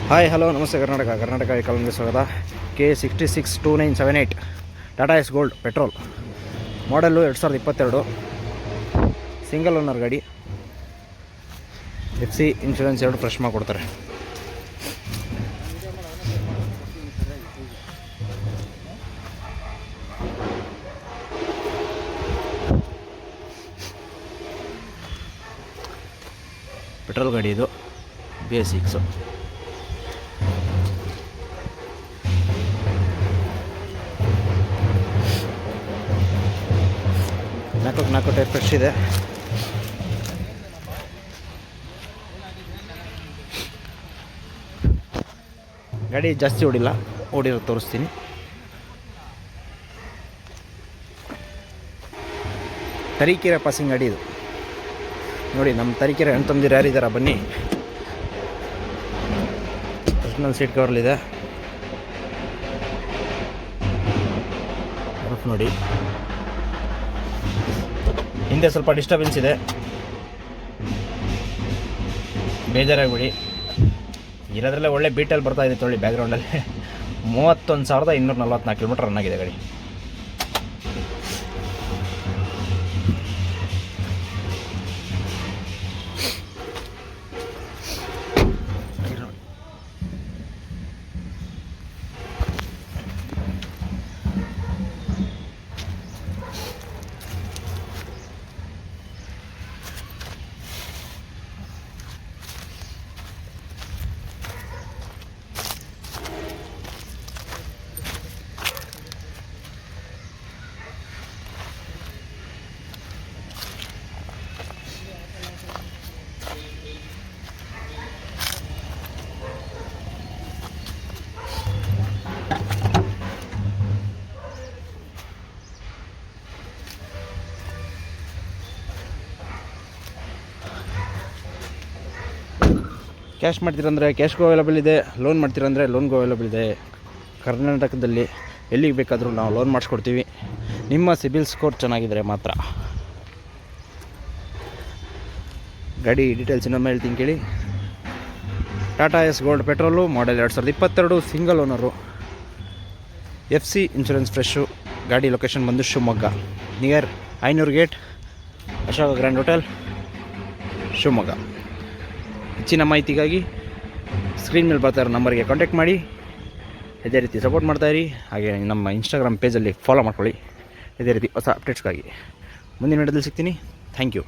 Hi hello ನಮಸ್ತೆ ಕರ್ನಾಟಕ ಕಾಲಂಗೆ ಸ್ವಾಗತ. K662978 Tata S gold petrol model 2022 single owner ಗಾಡಿ. FC ಇನ್ಶೂರೆನ್ಸ್ 2 ಫ್ರೆಶ್ ಮಾಡಿಕೊಡ್ತಾರೆ. ಪೆಟ್ರೋಲ್ ಗಾಡಿ ಇದು BS6. ನಾಲ್ಕು ಟೈರ್ ಫ್ರೆಶ್ ಇದೆ. ಗಾಡಿ ಜಾಸ್ತಿ ಓಡಿರೋ ತೋರಿಸ್ತೀನಿ. ತರೀಕೆರೆ ಪಾಸಿಂಗ್ ಗಾಡಿ ಇದು ನೋಡಿ. ನಮ್ಮ ತರೀಕೆರೆ ಅಣ್ತಂದಿರು ಯಾರಿದ್ದಾರ ಬನ್ನಿ. ಪರ್ಸನಲ್ ಸೀಟ್ ಕವರ್ಲಿದೆ ನೋಡಿ. ಹಿಂದೆ ಸ್ವಲ್ಪ ಡಿಸ್ಟರ್ಬೆನ್ಸ್ ಇದೆ, ಬೇಜಾರಾಗ್ಬಿಡಿ. ಇರೋದ್ರಲ್ಲೇ ಒಳ್ಳೆ ಬೀಟಲ್ಲಿ ಬರ್ತಾ ಇದೆ ತೊಳಿ. ಬ್ಯಾಕ್ಗ್ರೌಂಡಲ್ಲಿ 31,244 ಕಿಲೋಮೀಟರ್ ರನ್ ಆಗಿದೆ ಗಾಡಿ. ಕ್ಯಾಶ್ ಮಾಡ್ತೀರಂದರೆ ಕ್ಯಾಶ್ಗೂ ಅವೈಲಬಲ್ ಇದೆ, ಲೋನ್ ಮಾಡ್ತೀರಂದರೆ ಲೋನ್ಗೂ ಅವೈಲಬಲ್ ಇದೆ. ಕರ್ನಾಟಕದಲ್ಲಿ ಎಲ್ಲಿಗೆ ಬೇಕಾದರೂ ನಾವು ಲೋನ್ ಮಾಡಿಸ್ಕೊಡ್ತೀವಿ, ನಿಮ್ಮ ಸಿಬಿಲ್ ಸ್ಕೋರ್ ಚೆನ್ನಾಗಿದ್ದರೆ ಮಾತ್ರ. ಗಾಡಿ ಡೀಟೇಲ್ಸ್ ಇನ್ನೊಮ್ಮೆ ಹೇಳ್ತೀನಿ ಕೇಳಿ. Tata S gold petrol model 2022 single owner. FC insurance fresh. ಗಾಡಿ ಲೊಕೇಶನ್ ಬಂದು Shivamogga, near Ayanur gate, Ashoka grand hotel, Shivamogga. ಹೆಚ್ಚಿನ ಮಾಹಿತಿಗಾಗಿ ಸ್ಕ್ರೀನ್ ಮೇಲೆ ಬರ್ತಾ ಇರೋ ನಂಬರ್ಗೆ ಕಾಂಟ್ಯಾಕ್ಟ್ ಮಾಡಿ. ಇದೇ ರೀತಿ ಸಪೋರ್ಟ್ ಮಾಡ್ತಾಯಿರಿ. ಹಾಗೆ ನಮ್ಮ ಇನ್ಸ್ಟಾಗ್ರಾಮ್ ಪೇಜಲ್ಲಿ ಫಾಲೋ ಮಾಡ್ಕೊಳ್ಳಿ ಇದೇ ರೀತಿ ಹೊಸ ಅಪ್ಡೇಟ್ಸ್ಗಾಗಿ. ಮುಂದಿನ ವಿಡಿಯೋದಲ್ಲಿ ಸಿಗ್ತೀನಿ. Thank you.